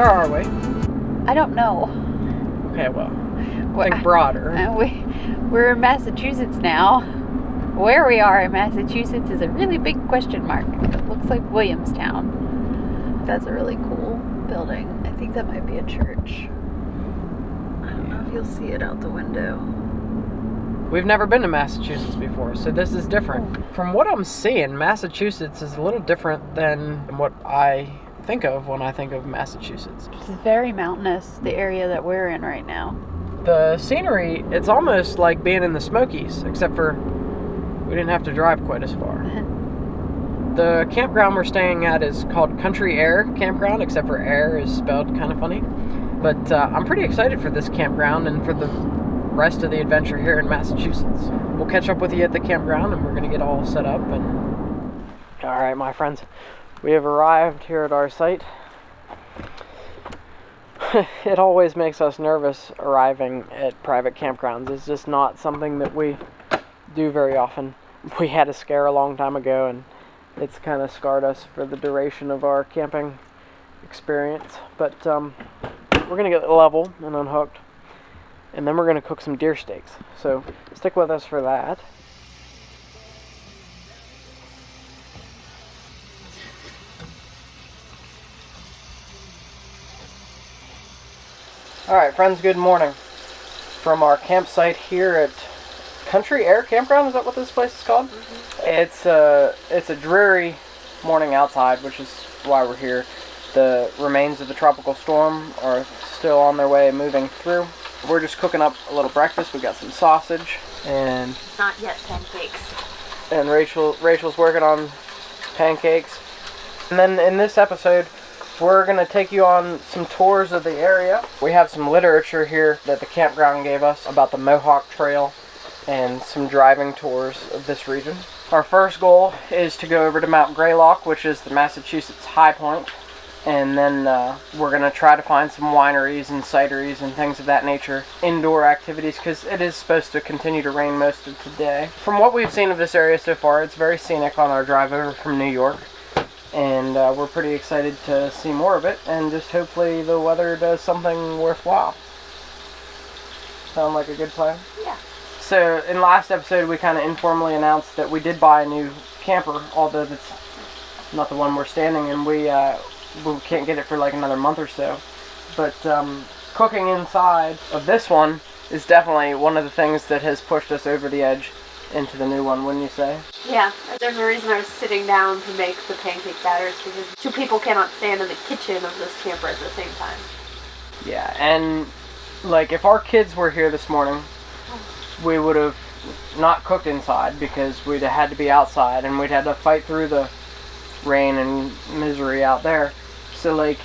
Where are we? I don't know. Okay, well, think broader. We're in Massachusetts now. Where we are in Massachusetts is a really big question mark. It looks like Williamstown. That's a really cool building. I think that might be a church. I don't know if you'll see it out the window. We've never been to Massachusetts before, so this is different. From what I'm seeing, Massachusetts is a little different than what I think of when I think of Massachusetts. It's very mountainous, the area that we're in right now. The scenery, it's almost like being in the Smokies, except for we didn't have to drive quite as far. The campground we're staying at is called Country Aire Campground, except for air is spelled kind of funny. But I'm pretty excited for this campground and for the rest of the adventure here in Massachusetts. We'll catch up with you at the campground and we're going to get all set up. And alright, my friends, we have arrived here at our site. It always makes us nervous arriving at private campgrounds. It's just not something that we do very often. We had a scare a long time ago and it's kind of scarred us for the duration of our camping experience. But we're going to get level and unhooked, and then we're going to cook some deer steaks. So stick with us for that. Alright friends, good morning. From our campsite here at Country Aire Campground, is that what this place is called? Mm-hmm. It's a dreary morning outside, which is why we're here. The remains of the tropical storm are still on their way moving through. We're just cooking up a little breakfast. We got some sausage and Not yet pancakes. And Rachel's working on pancakes. And then in this episode, we're going to take you on some tours of the area. We have some literature here that the campground gave us about the Mohawk Trail and some driving tours of this region. Our first goal is to go over to Mount Greylock, which is the Massachusetts high point. And then we're going to try to find some wineries and cideries and things of that nature, indoor activities, because it is supposed to continue to rain most of today. From what we've seen of this area so far, it's very scenic on our drive over from New York. And we're pretty excited to see more of it, and just hopefully the weather does something worthwhile. Sound like a good plan? Yeah. So in last episode we kind of informally announced that we did buy a new camper, although that's not the one we're standing in. We can't get it for like another month or so. But cooking inside of this one is definitely one of the things that has pushed us over the edge into the new one, wouldn't you say? Yeah, there's a reason I was sitting down to make the pancake batters, because two people cannot stand in the kitchen of this camper at the same time. Yeah, and like if our kids were here this morning, we would have not cooked inside because we'd have had to be outside and we'd had to fight through the rain and misery out there. So like,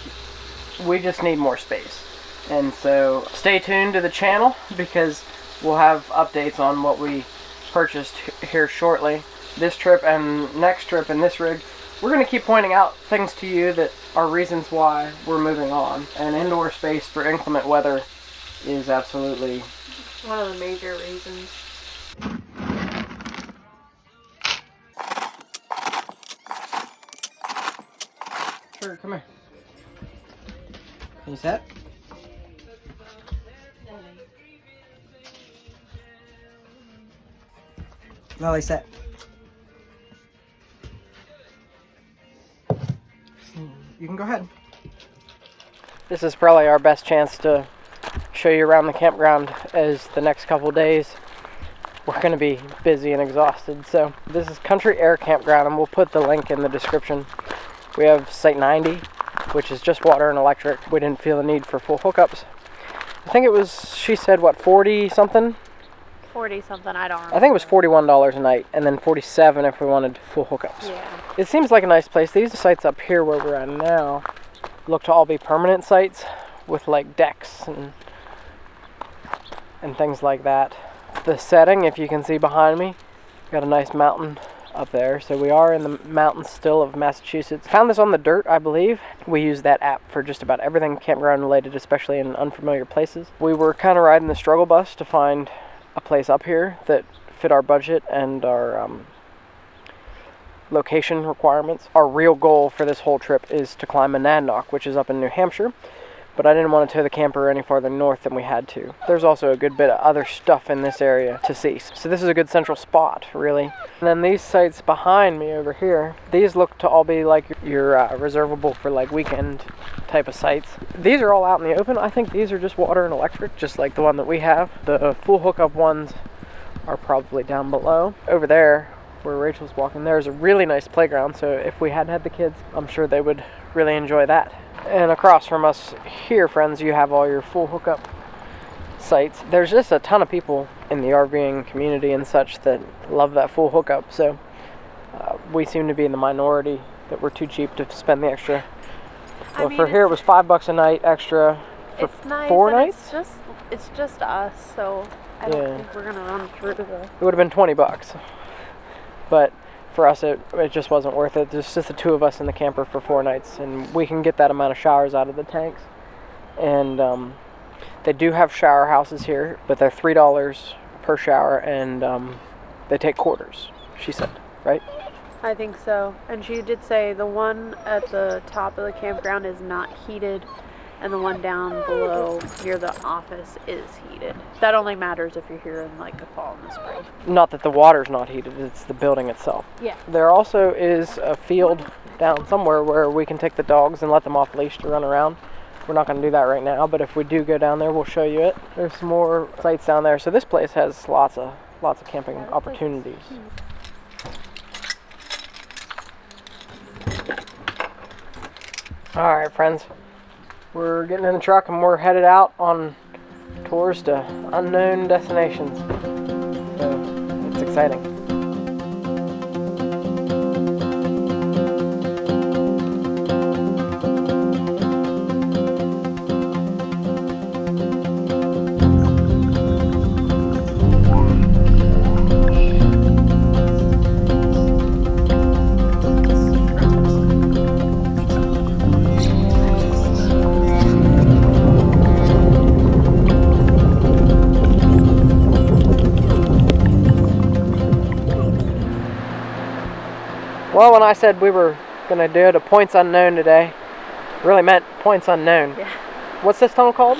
we just need more space. And so stay tuned to the channel because we'll have updates on what we purchased here shortly. This trip and next trip in this rig, we're going to keep pointing out things to you that are reasons why we're moving on. And indoor space for inclement weather is absolutely one of the major reasons. Sure, come here. Can you set? Lily, set. You can go ahead. This is probably our best chance to show you around the campground, as the next couple days we're going to be busy and exhausted. So this is Country Aire Campground, and we'll put the link in the description. We have Site 90, which is just water and electric. We didn't feel the need for full hookups. I think it was, she said, what, 40 something? 40 something, I don't remember. I think it was $41 a night, and then $47 if we wanted full hookups. Yeah. It seems like a nice place. These sites up here where we're at now look to all be permanent sites with like decks and things like that. The setting, if you can see behind me, got a nice mountain up there. So we are in the mountains still of Massachusetts. Found this on the dirt, I believe. We use that app for just about everything campground related, especially in unfamiliar places. We were kind of riding the struggle bus to find a place up here that fit our budget and our location requirements. Our real goal for this whole trip is to climb Monadnock, which is up in New Hampshire. but I didn't want to tow the camper any farther north than we had to. There's also a good bit of other stuff in this area to see. So this is a good central spot, really. And then these sites behind me over here, these look to all be like your reservable for like weekend type of sites. These are all out in the open. I think these are just water and electric, just like the one that we have. The full hookup ones are probably down below. Over there, where Rachel's walking, there's a really nice playground, so if we hadn't had the kids, I'm sure they would really enjoy that. And across from us here, friends, you have all your full hookup sites. There's just a ton of people in the RVing community and such that love that full hookup, so we seem to be in the minority that we're too cheap to spend the extra. Well, for here it was $5 a night extra for it's nice 4 nights. It's just us, so I don't think we're gonna run through the. It would have been $20, but for us it just wasn't worth it. There's just the two of us in the camper for 4 nights, and we can get that amount of showers out of the tanks. And they do have shower houses here, but they're $3 per shower, and they take quarters, she said, right? I think so. And she did say the one at the top of the campground is not heated, and the one down below near the office is heated. That only matters if you're here in like the fall and the spring. Not that the water's not heated, it's the building itself. Yeah. There also is a field down somewhere where we can take the dogs and let them off leash to run around. We're not going to do that right now, but if we do go down there, we'll show you it. There's some more sites down there. So this place has lots of camping opportunities. All right, friends. We're getting in the truck and we're headed out on tours to unknown destinations. So it's exciting. Well, when I said we were going to do it at points unknown today, really meant points unknown. Yeah. What's this tunnel called?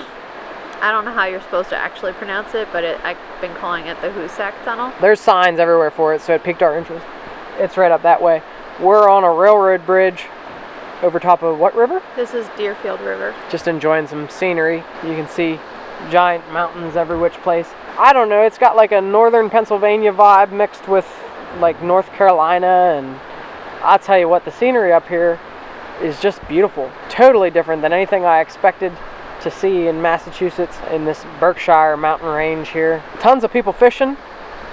I don't know how you're supposed to actually pronounce it, but I've been calling it the Hoosac Tunnel. There's signs everywhere for it, so it piqued our interest. It's right up that way. We're on a railroad bridge over top of what river? This is Deerfield River. Just enjoying some scenery. You can see giant mountains every which place. I don't know, it's got like a northern Pennsylvania vibe mixed with like North Carolina, and I'll tell you what, the scenery up here is just beautiful. Totally different than anything I expected to see in Massachusetts, in this Berkshire mountain range here. Tons of people fishing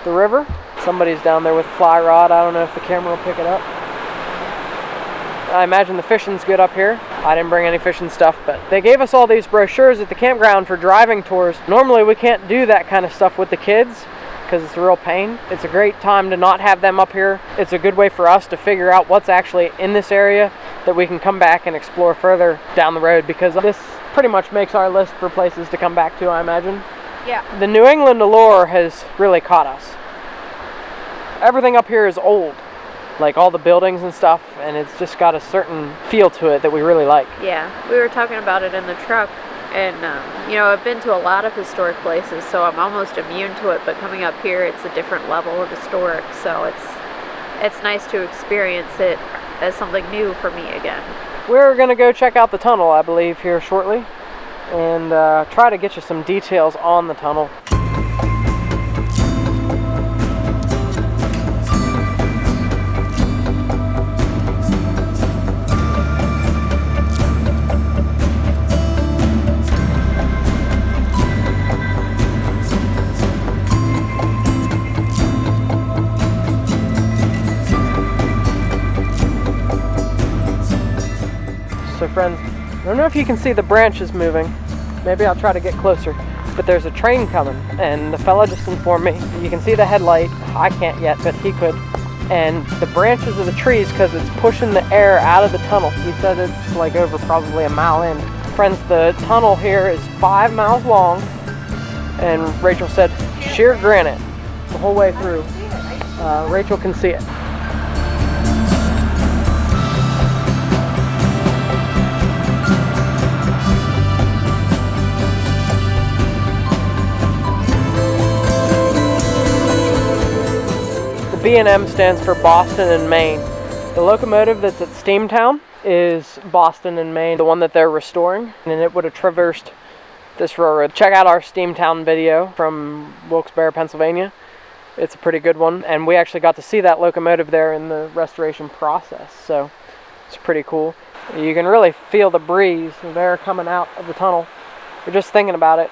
the river. Somebody's down there with a fly rod. I don't know if the camera will pick it up. I imagine the fishing's good up here. I didn't bring any fishing stuff, but they gave us all these brochures at the campground for driving tours. Normally we can't do that kind of stuff with the kids because it's a real pain. It's a great time to not have them up here. It's a good way for us to figure out what's actually in this area that we can come back and explore further down the road, because this pretty much makes our list for places to come back to, I imagine. Yeah. The New England allure has really caught us. Everything up here is old, like all the buildings and stuff, and it's just got a certain feel to it that we really like. Yeah, we were talking about it in the truck, and you know, I've been to a lot of historic places, so I'm almost immune to it, but coming up here, it's a different level of historic, so it's nice to experience it as something new for me again. We're going to go check out the tunnel, I believe, here shortly, and try to get you some details on the tunnel. So friends, I don't know if you can see the branches moving. Maybe I'll try to get closer. But there's a train coming, and the fella just informed me. You can see the headlight. I can't yet, but he could. And the branches of the trees, because it's pushing the air out of the tunnel. He said it's like over probably a mile in. Friends, the tunnel here is 5 miles long, and Rachel said sheer granite the whole way through. Rachel can see it. B&M stands for Boston and Maine. The locomotive that's at Steamtown is Boston and Maine, the one that they're restoring, and it would have traversed this railroad. Check out our Steamtown video from Wilkes-Barre, Pennsylvania. It's a pretty good one, and we actually got to see that locomotive there in the restoration process, so it's pretty cool. You can really feel the breeze there coming out of the tunnel. We're just thinking about it.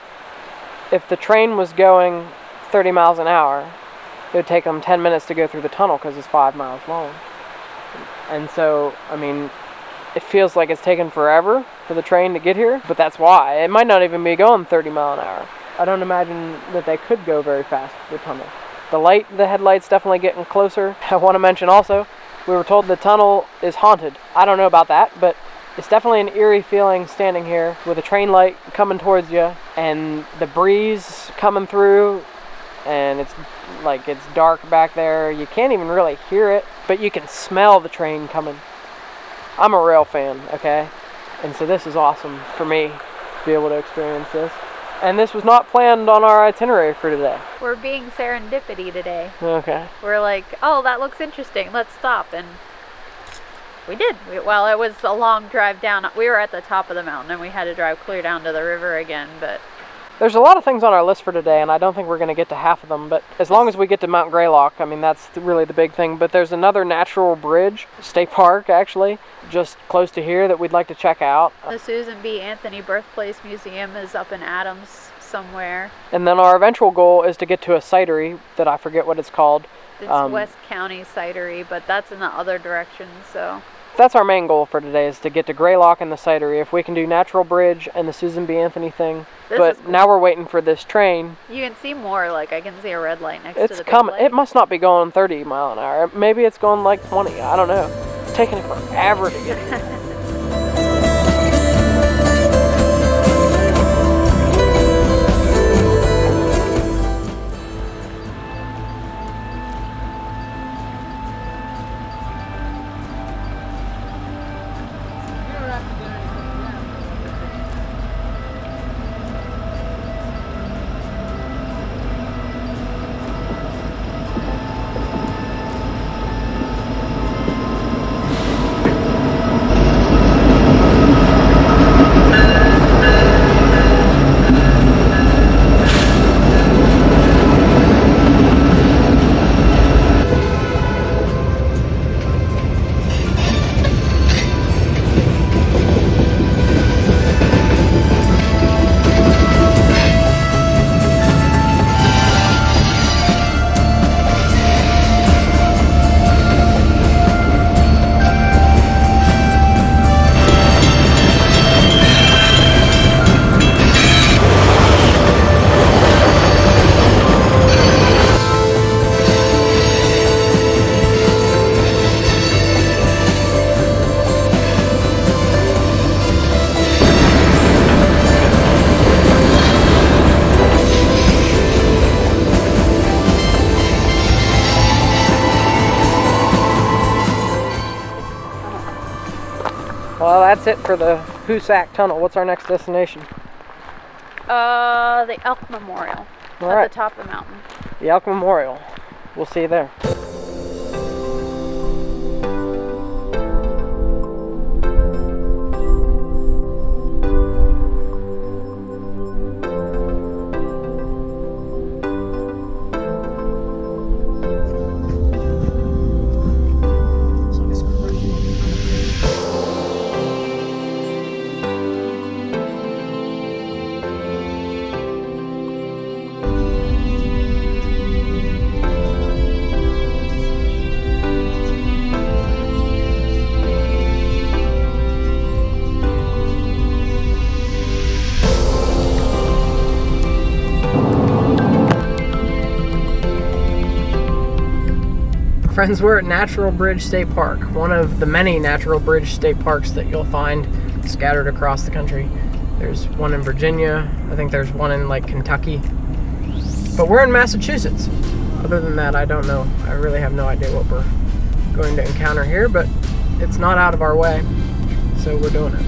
If the train was going 30 miles an hour, it would take them 10 minutes to go through the tunnel because it's 5 miles long. And so, I mean, it feels like it's taken forever for the train to get here, but that's why. It might not even be going 30 miles an hour. I don't imagine that they could go very fast through the tunnel. The headlight's definitely getting closer. I want to mention also, we were told the tunnel is haunted. I don't know about that, but it's definitely an eerie feeling standing here with a train light coming towards you and the breeze coming through, and it's dark back there. You can't even really hear it, but you can smell the train coming. I'm a rail fan, okay? And so this is awesome for me to be able to experience this. And this was not planned on our itinerary for today. We're being serendipity today. Okay. We're like, oh, that looks interesting. Let's stop. And we did. Well, it was a long drive down. We were at the top of the mountain and we had to drive clear down to the river again. But there's a lot of things on our list for today, and I don't think we're going to get to half of them. But as long as we get to Mount Greylock, I mean, that's really the big thing. But there's another natural bridge, state park actually, just close to here that we'd like to check out. The Susan B. Anthony Birthplace Museum is up in Adams somewhere. And then our eventual goal is to get to a cidery that I forget what it's called. It's West County Cidery, but that's in the other direction, so. That's our main goal for today, is to get to Greylock and the cidery. If we can do Natural Bridge and the Susan B. Anthony thing. But cool. Now we're waiting for this train. You can see more, like I can see a red light next to the coming. big light. It must not be going 30 miles an hour. Maybe it's going like 20. I don't know. It's taking it forever to get here. Well, that's it for the Hoosac Tunnel. What's our next destination? The Elk Memorial. All right. At the top of the mountain. The Elk Memorial. We'll see you there. Friends, we're at Natural Bridge State Park, one of the many Natural Bridge State Parks that you'll find scattered across the country. There's one in Virginia, I think there's one in like Kentucky, but we're in Massachusetts. Other than that, I don't know. I really have no idea what we're going to encounter here, but it's not out of our way, so we're doing it.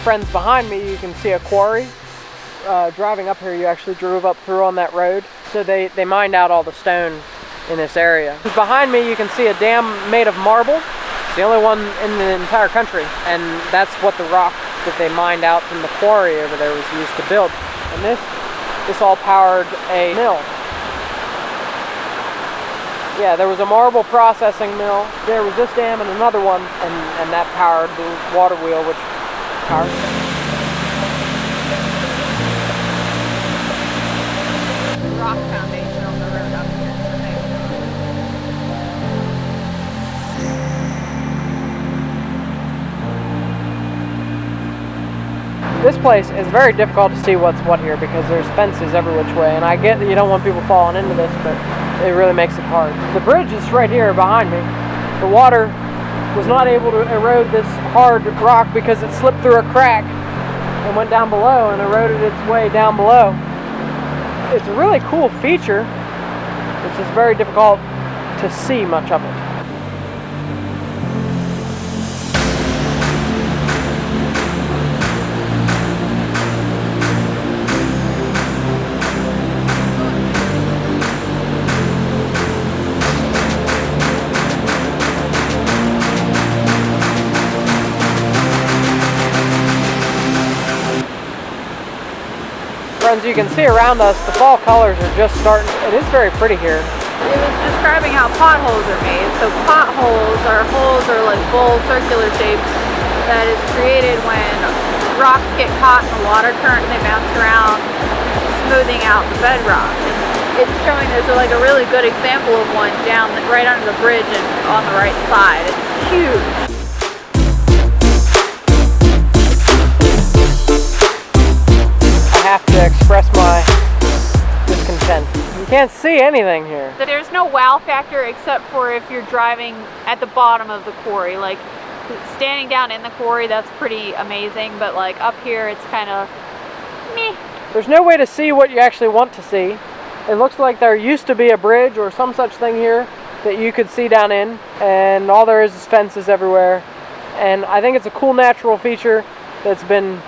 Friends, behind me you can see a quarry. Driving up here, you actually drove up through on that road. So they mined out all the stone in this area. Behind me you can see a dam made of marble. It's the only one in the entire country, and that's what the rock that they mined out from the quarry over there was used to build. And this all powered a mill. Yeah, there was a marble processing mill. There was this dam and another one, and that powered the water wheel, which powered The rock foundation on the road up here. This place is very difficult to see what's what here because there's fences every which way, and I get that you don't want people falling into this, but it really makes it hard. The bridge is right here behind me. The water was not able to erode this hard rock because it slipped through a crack and went down below and eroded its way down below. It's a really cool feature. It's just very difficult to see much of it. Friends, you can see around us the fall colors are just starting. It is very pretty here. It was describing how potholes are made. So potholes are like bowl circular shapes that is created when rocks get caught in the water current and they bounce around, smoothing out the bedrock. And it's showing there's like a really good example of one down right under the bridge and on the right side. It's huge. Have to express my discontent. You can't see anything here. There's no wow factor except for if you're driving at the bottom of the quarry. Like standing down in the quarry, that's pretty amazing, but like up here it's kind of meh. There's no way to see what you actually want to see. It looks like there used to be a bridge or some such thing here that you could see down in, and all there is fences everywhere. And I think it's a cool natural feature that's been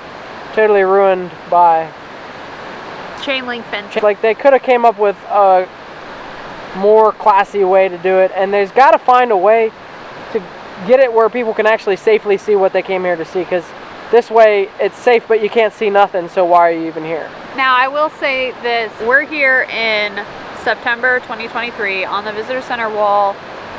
totally ruined by chainlink fence. Like they could have came up with a more classy way to do it, and there's got to find a way to get it where people can actually safely see what they came here to see, because this way it's safe but you can't see nothing, so why are you even here? Now I will say this, we're here in September 2023. On the visitor center wall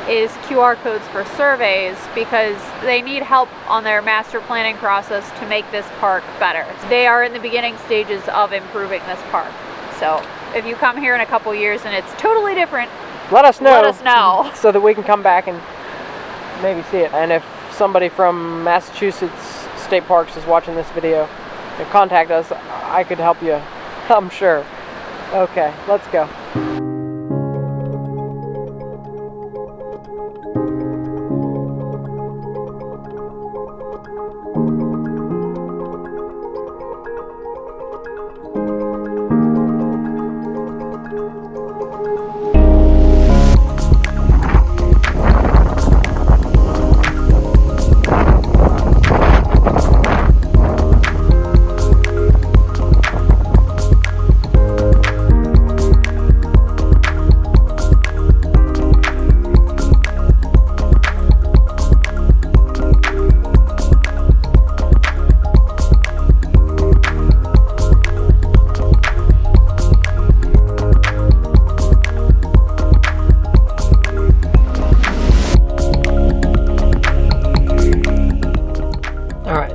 is QR codes for surveys because they need help on their master planning process to make this park better. They are in the beginning stages of improving this park. So if you come here in a couple years and it's totally different, let us know. Let us know. So that we can come back and maybe see it. And if somebody from Massachusetts State Parks is watching this video, contact us. I could help you, I'm sure. Okay, let's go.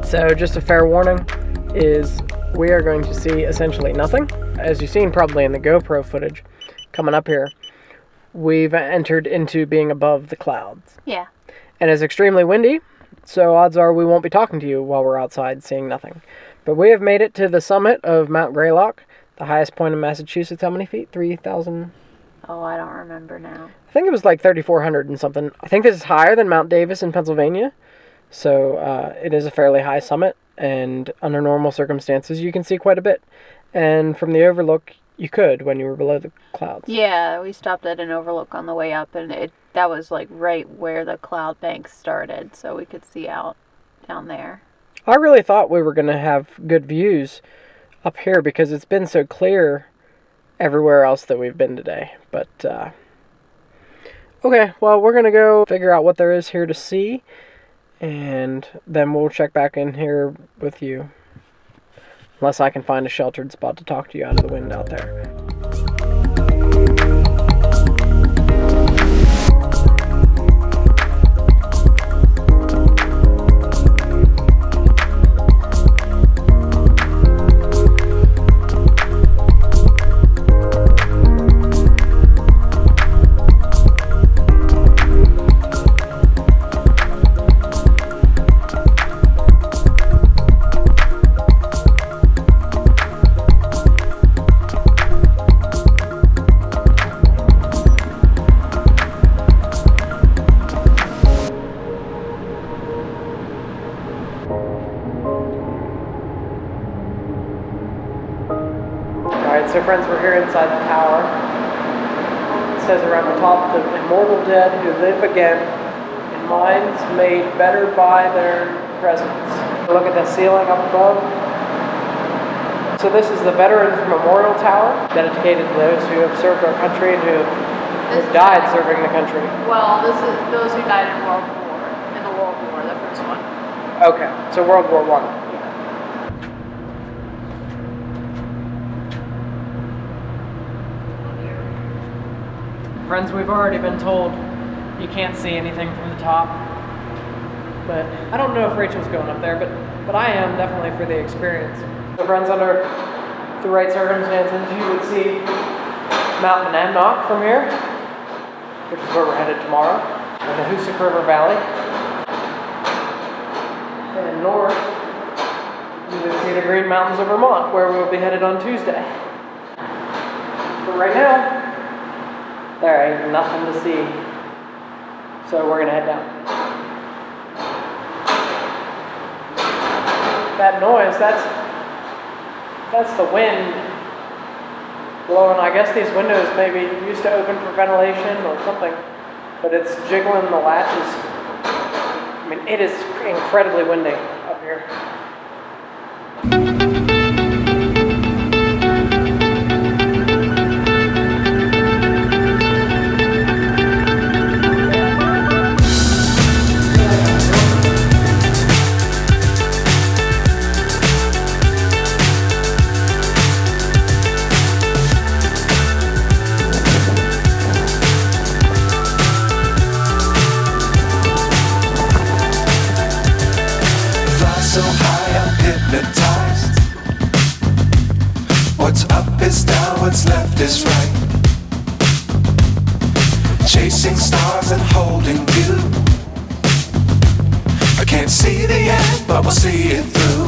So just a fair warning is we are going to see essentially nothing. As you've seen probably in the GoPro footage coming up here, we've entered into being above the clouds. Yeah. And it's extremely windy, so odds are we won't be talking to you while we're outside seeing nothing. But we have made it to the summit of Mount Greylock, the highest point in Massachusetts. How many feet? 3,000? Oh, I don't remember now. I think it was like 3,400 and something. I think this is higher than Mount Davis in Pennsylvania. So it is a fairly high summit, and under normal circumstances you can see quite a bit. And from the overlook, you could when you were below the clouds. Yeah, we stopped at an overlook on the way up, and that was like right where the cloud bank started, so we could see out down there. I really thought we were going to have good views up here because it's been so clear everywhere else that we've been today. But, okay, well, we're going to go figure out what there is here to see, and then we'll check back in here with you. Unless I can find a sheltered spot to talk to you out of the wind out there. Alright, so friends, we're here inside the tower. It says around the top, the immortal dead who live again in minds made better by their presence. Look at the ceiling up above. So this is the Veterans Memorial Tower, dedicated to those who have served our country and who have died serving the country. Well, this is those who died in the World War, the first one. Okay, so World War I. Friends, we've already been told you can't see anything from the top, but I don't know if Rachel's going up there, but I am definitely for the experience. So friends, under the right circumstances, you would see Mount Monadnock from here, which is where we're headed tomorrow, in the Hoosac River Valley. And north, you would see the Green Mountains of Vermont, where we'll be headed on Tuesday. But right now, there ain't nothing to see, so we're gonna head down. That noise, that's the wind blowing. I guess these windows maybe used to open for ventilation or something, but it's jiggling the latches. I mean, it is incredibly windy up here. So high I'm hypnotized. What's up is down, what's left is right. Chasing stars and holding you. I can't see the end, but we'll see it through.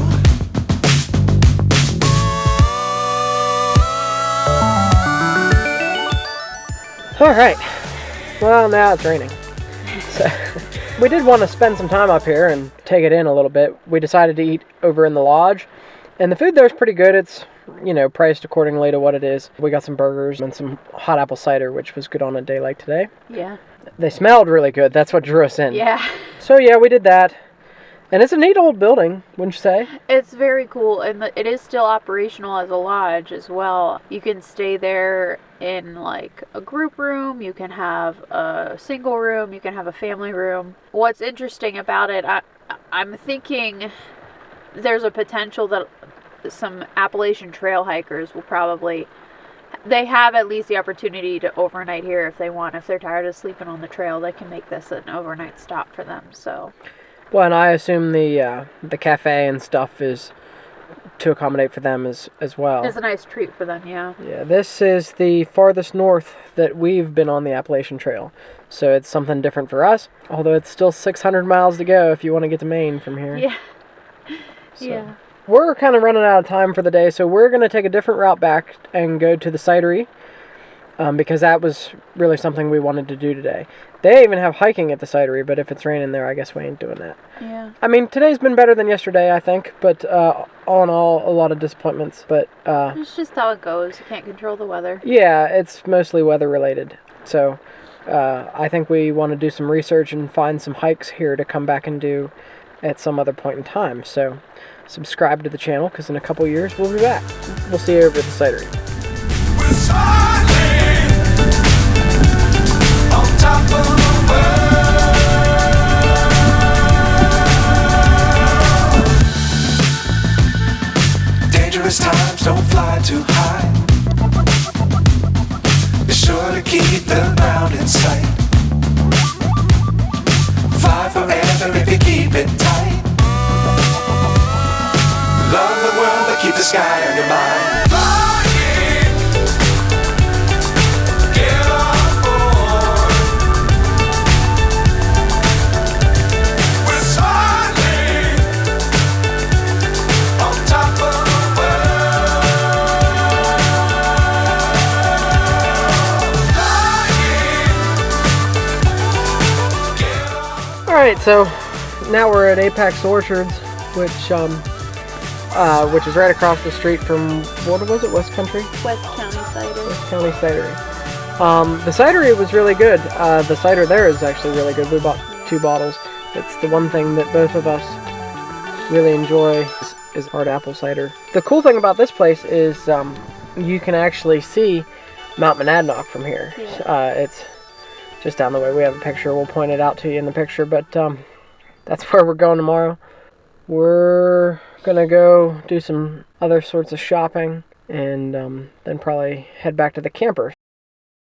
Alright, well now it's raining. So we did want to spend some time up here and take it in a little bit. We decided to eat over in the lodge, and the food there is pretty good. It's, you know, priced accordingly to what it is. We got some burgers and some hot apple cider, which was good on a day like today. Yeah. They smelled really good. That's what drew us in. Yeah. So yeah, we did that. And it's a neat old building, wouldn't you say? It's very cool, and it is still operational as a lodge as well. You can stay there in like a group room, you can have a single room, you can have a family room. What's interesting about it, I'm thinking there's a potential that some Appalachian Trail hikers will probably, they have at least the opportunity to overnight here if they want. If they're tired of sleeping on the trail, they can make this an overnight stop for them, so... Well, and I assume the cafe and stuff is to accommodate for them as well. It's a nice treat for them, yeah. Yeah, this is the farthest north that we've been on the Appalachian Trail. So it's something different for us, although it's still 600 miles to go if you want to get to Maine from here. Yeah. So Yeah. we're kind of running out of time for the day, so we're going to take a different route back and go to the cidery, because that was really something we wanted to do today. They even have hiking at the cidery, but if it's raining there, I guess we ain't doing that. Yeah. I mean, today's been better than yesterday, I think, but all in all, a lot of disappointments. But It's just how it goes. You can't control the weather. yeah, it's mostly weather related. So I think we want to do some research and find some hikes here to come back and do at some other point in time. So subscribe to the channel, because in a couple years we'll be back. We'll see you over at the cidery. We're smiling on top of the world. Dangerous times, don't fly too high. Be sure to keep the ground in sight. Fly forever if you keep it tight. Love the world, but keep the sky on your mind. Flying, get on board. We're smiling on top of the world. Flying, get on. All right, so now we're at Apex Orchards, which is right across the street from, what was it, West Country? West County Cider. West County Cidery. The cidery was really good. The cider there is actually really good. We bought 2 bottles. It's the one thing that both of us really enjoy is hard apple cider. The cool thing about this place is you can actually see Mount Monadnock from here. Yeah. It's just down the way. We have a picture. We'll point it out to you in the picture, but that's where we're going tomorrow. We're gonna go do some other sorts of shopping, and then probably head back to the camper.